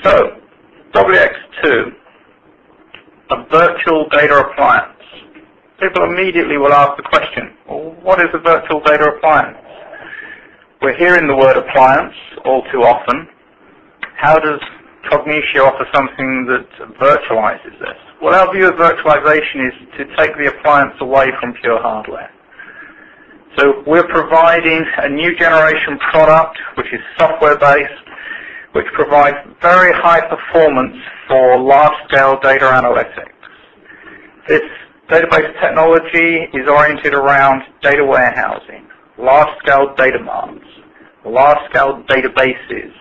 So, Wx2, a virtual data appliance. People immediately will ask the question, well, what is a virtual data appliance? We're hearing the word appliance all too often. How does Cognitio offer something that virtualizes this? Well, our view of virtualization is to take the appliance away from pure hardware. So we're providing a new generation product which is software-based, which provides very high performance for large-scale data analytics. This database technology is oriented around data warehousing, large-scale data marts, large-scale databases,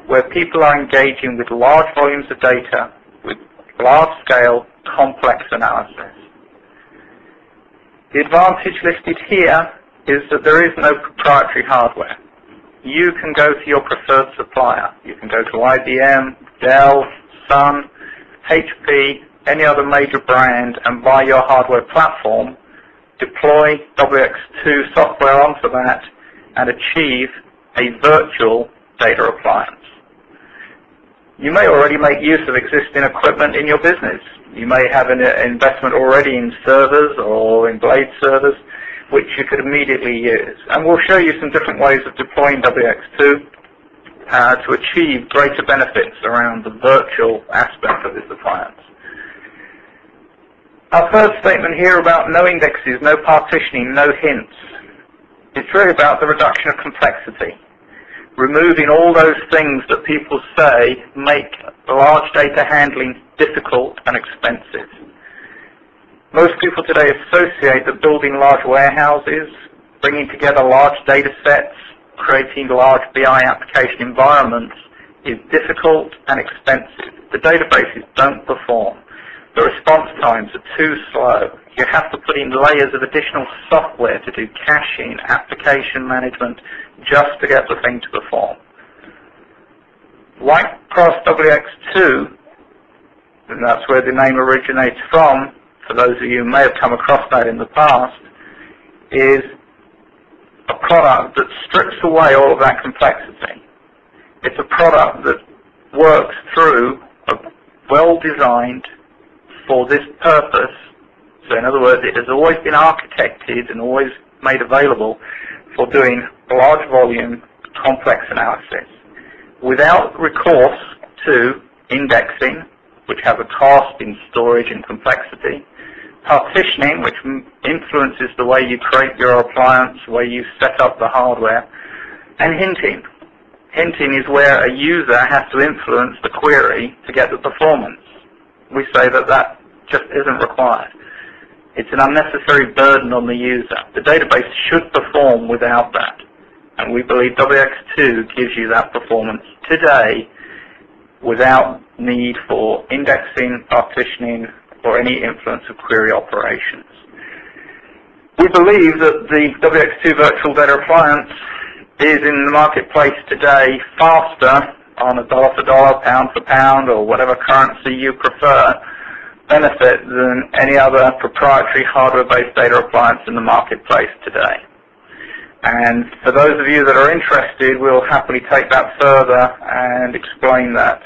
where people are engaging with large volumes of data with large-scale complex analysis. The advantage listed here is that there is no proprietary hardware. You can go to your preferred supplier. You can go to IBM, Dell, Sun, HP, any other major brand and buy your hardware platform, deploy Wx2 software onto that, and achieve a virtual data appliance. You may already make use of existing equipment in your business. You may have an investment already in servers or in blade servers, which you could immediately use. And we'll show you some different ways of deploying Wx2 to achieve greater benefits around the virtual aspect of this appliance. Our third statement here about no indexes, no partitioning, no hints. It's really about the reduction of complexity. Removing all those things that people say make large data handling difficult and expensive. Most people today associate that building large warehouses, bringing together large data sets, creating large BI application environments is difficult and expensive. The databases don't perform. The response times are too slow. You have to put in layers of additional software to do caching, application management, just to get the thing to perform. Like Cross Wx2, and that's where the name originates from, for those of you who may have come across that in the past, is a product that strips away all of that complexity. It's a product that works through a well-designed for this purpose. So in other words, it has always been architected and always made available for doing large volume, complex analysis without recourse to indexing, which has a cost in storage and complexity, partitioning, which influences the way you create your appliance, the way you set up the hardware, and hinting. Hinting is where a user has to influence the query to get the performance. We say that that just isn't required. It's an unnecessary burden on the user. The database should perform without that. And we believe Wx2 gives you that performance today without need for indexing, partitioning, or any influence of query operations. We believe that the Wx2 virtual data appliance is in the marketplace today faster on a dollar for dollar, pound for pound, or whatever currency you prefer, benefit than any other proprietary hardware-based data appliance in the marketplace today. And for those of you that are interested, we'll happily take that further and explain that.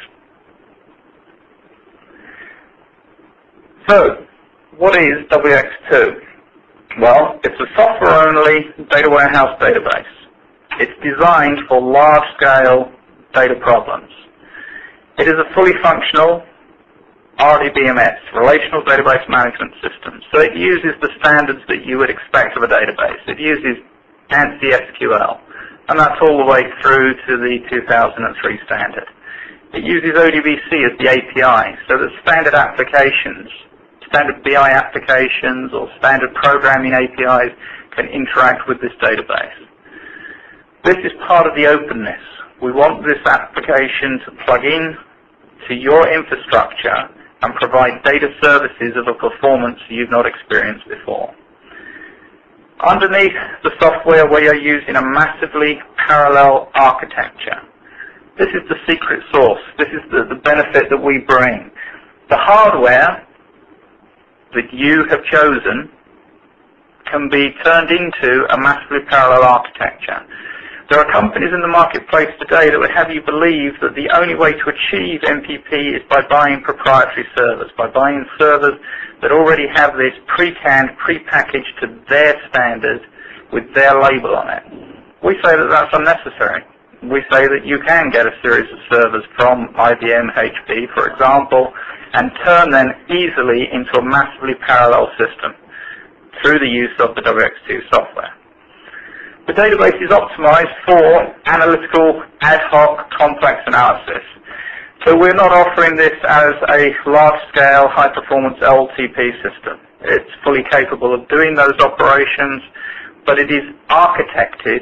So, what is Wx2? Well, it's a software-only data warehouse database. It's designed for large-scale data problems. It is a fully functional RDBMS, Relational Database Management System. So it uses the standards that you would expect of a database. It uses ANSI SQL, and that's all the way through to the 2003 standard. It uses ODBC as the API, so that standard applications, standard BI applications or standard programming APIs can interact with this database. This is part of the openness. We want this application to plug in to your infrastructure and provide data services of a performance you've not experienced before. Underneath the software, we are using a massively parallel architecture. This is the secret sauce. This is the benefit that we bring. The hardware that you have chosen can be turned into a massively parallel architecture. There are companies in the marketplace today that would have you believe that the only way to achieve MPP is by buying proprietary servers, by buying servers that already have this pre-canned, pre-packaged to their standard with their label on it. We say that that's unnecessary. We say that you can get a series of servers from IBM, HP, for example, and turn them easily into a massively parallel system through the use of the WX2 software. The database is optimized for analytical, ad hoc, complex analysis. So we're not offering this as a large-scale, high-performance LTP system. It's fully capable of doing those operations, but it is architected,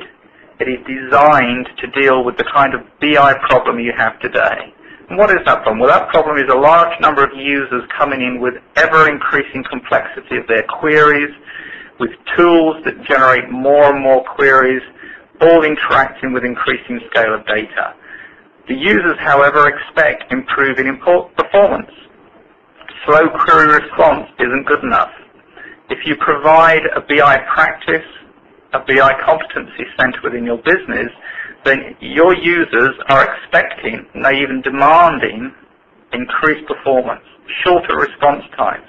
it is designed to deal with the kind of BI problem you have today. And what is that problem? Well, that problem is a large number of users coming in with ever-increasing complexity of their queries, with tools that generate more and more queries, all interacting with increasing scale of data. The users, however, expect improving performance. Slow query response isn't good enough. If you provide a BI practice, a BI competency center within your business, then your users are expecting, and they're even demanding, increased performance, shorter response times.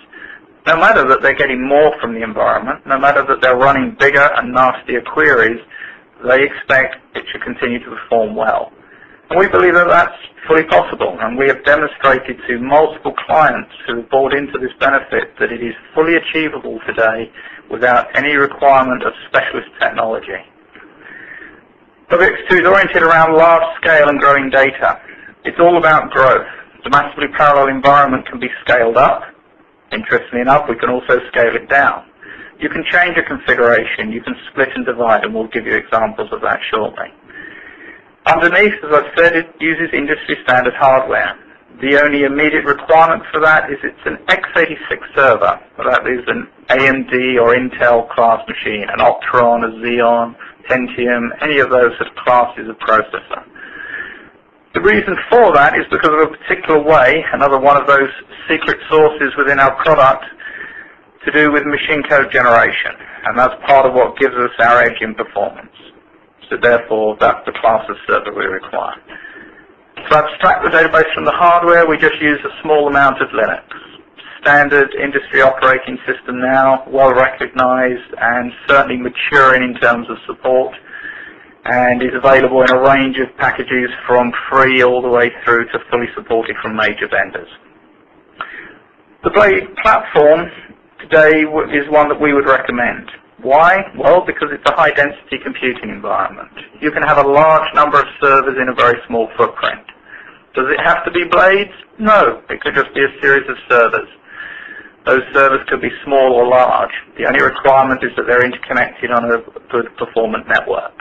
No matter that they're getting more from the environment, no matter that they're running bigger and nastier queries, they expect it to continue to perform well. And we believe that that's fully possible, and we have demonstrated to multiple clients who have bought into this benefit that it is fully achievable today without any requirement of specialist technology. WX2 is oriented around large scale and growing data. It's all about growth. The massively parallel environment can be scaled up. Interestingly enough, we can also scale it down. You can change a configuration, you can split and divide, and we'll give you examples of that shortly. Underneath, as I've said, it uses industry standard hardware. The only immediate requirement for that is it's an x86 server. That is an AMD or Intel class machine, an Opteron, a Xeon, Pentium, any of those sort of classes of processor. The reason for that is because of a particular way, another one of those secret sources within our product, to do with machine code generation. And that's part of what gives us our edge in performance. So therefore, that's the class of server we require. To abstract the database from the hardware, we just use a small amount of Linux. Standard industry operating system now, well recognized and certainly maturing in terms of support, and is available in a range of packages from free all the way through to fully supported from major vendors. The Blade platform today is one that we would recommend. Why? Well, because it's a high-density computing environment. You can have a large number of servers in a very small footprint. Does it have to be Blades? No, it could just be a series of servers. Those servers could be small or large. The only requirement is that they're interconnected on a good performant network.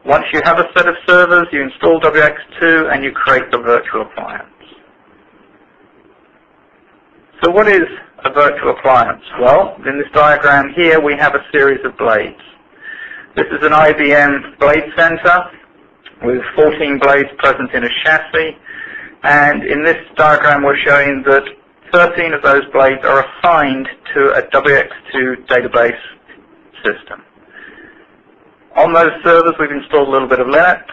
Once you have a set of servers, you install WX2 and you create the virtual appliance. So what is a virtual appliance? Well, in this diagram here we have a series of blades. This is an IBM blade center with 14 blades present in a chassis, and in this diagram we're showing that 13 of those blades are assigned to a WX2 database system. On those servers, we've installed a little bit of Linux,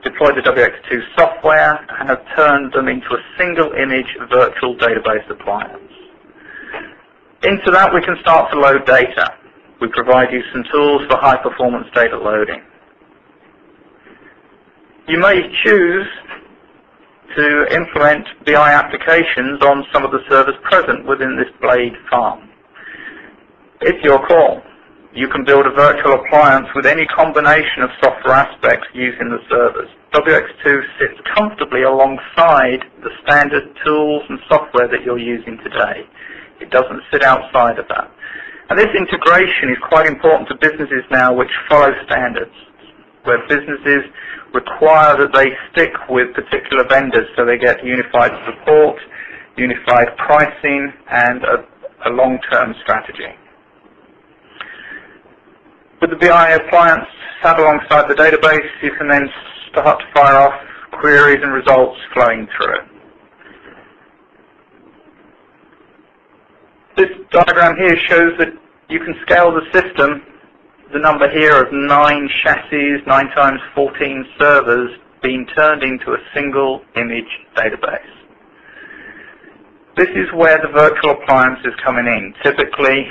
deployed the WX2 software, and have turned them into a single image virtual database appliance. Into that, we can start to load data. We provide you some tools for high-performance data loading. You may choose to implement BI applications on some of the servers present within this blade farm. It's your call. You can build a virtual appliance with any combination of software aspects using the servers. WX2 sits comfortably alongside the standard tools and software that you're using today. It doesn't sit outside of that. And this integration is quite important to businesses now which follow standards, where businesses require that they stick with particular vendors so they get unified support, unified pricing, and a long-term strategy. With the BI appliance sat alongside the database, you can then start to fire off queries and results flowing through it. This diagram here shows that you can scale the system the number here of 9 chassis, 9 times 14 servers being turned into a single image database. This is where the virtual appliance is coming in. Typically,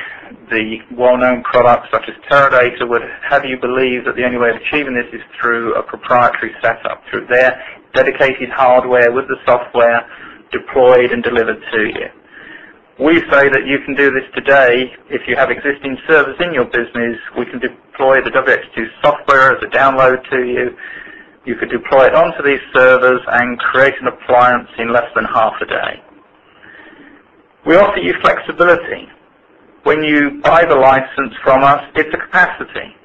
the well-known products such as Teradata would have you believe that the only way of achieving this is through a proprietary setup, through their dedicated hardware with the software deployed and delivered to you. We say that you can do this today. If you have existing servers in your business, we can deploy the Wx2 software as a download to you. You could deploy it onto these servers and create an appliance in less than half a day. We offer you flexibility. When you buy the license from us, it's a capacity.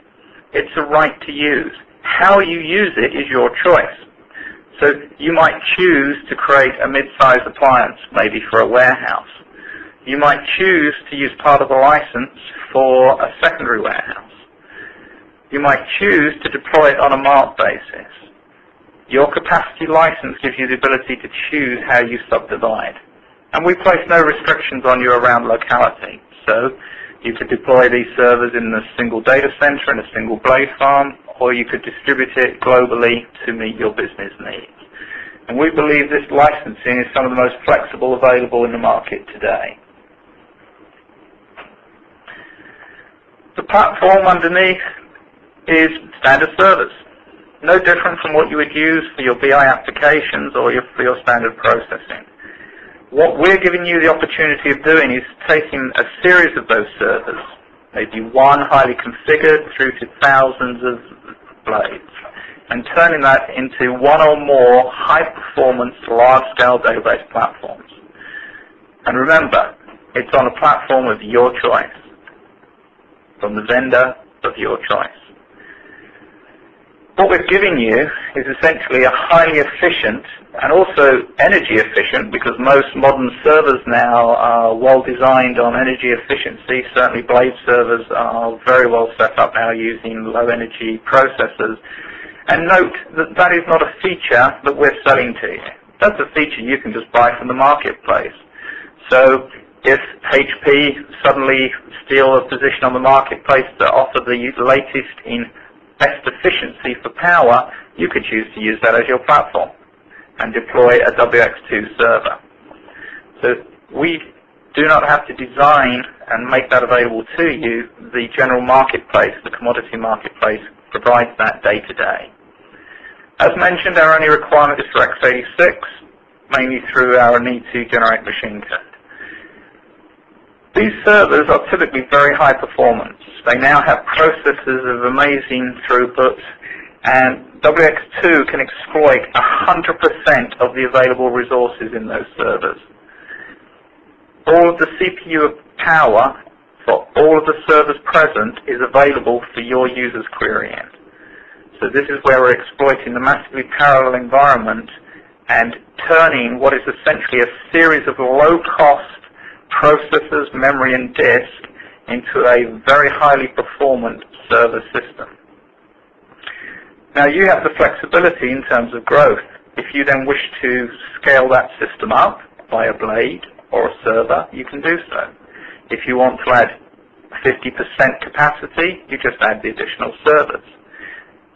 It's a right to use. How you use it is your choice. So you might choose to create a mid-sized appliance, maybe for a warehouse. You might choose to use part of the license for a secondary warehouse. You might choose to deploy it on a MARC basis. Your capacity license gives you the ability to choose how you subdivide. And we place no restrictions on you around locality. So you could deploy these servers in a single data center, in a single blade farm, or you could distribute it globally to meet your business needs. And we believe this licensing is some of the most flexible available in the market today. The platform underneath is standard servers. No different from what you would use for your BI applications or for your standard processing. What we're giving you the opportunity of doing is taking a series of those servers, maybe one highly configured through to thousands of blades, and turning that into one or more high-performance, large-scale database platforms. And remember, it's on a platform of your choice, from the vendor of your choice. What we're giving you is essentially a highly efficient and also energy efficient, because most modern servers now are well designed on energy efficiency. Certainly blade servers are very well set up now using low energy processors. And note that that is not a feature that we're selling to you. That's a feature you can just buy from the marketplace. So if HP suddenly steal a position on the marketplace that offer the latest in best efficiency for power, you could choose to use that as your platform and deploy a Wx2 server. So we do not have to design and make that available to you. The general marketplace, the commodity marketplace, provides that day to day. As mentioned, our only requirement is for x86, mainly through our need to generate machine code. These servers are typically very high performance. They now have processors of amazing throughput, and Wx2 can exploit 100% of the available resources in those servers. All of the CPU power for all of the servers present is available for your users querying. So this is where we're exploiting the massively parallel environment and turning what is essentially a series of low-cost processors, memory, and disk into a very highly performant server system. Now you have the flexibility in terms of growth. If you then wish to scale that system up by a blade or a server, you can do so. If you want to add 50% capacity, you just add the additional servers.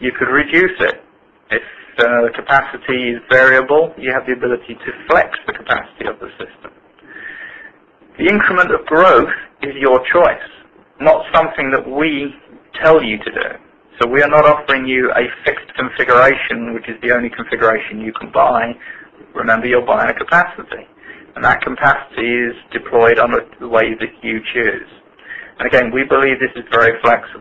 You could reduce it. If the capacity is variable, you have the ability to flex the capacity of the system. The increment of growth is your choice, not something that we tell you to do. So we are not offering you a fixed configuration, which is the only configuration you can buy. Remember, you're buying a capacity, and that capacity is deployed on the way that you choose. And again, we believe this is very flexible.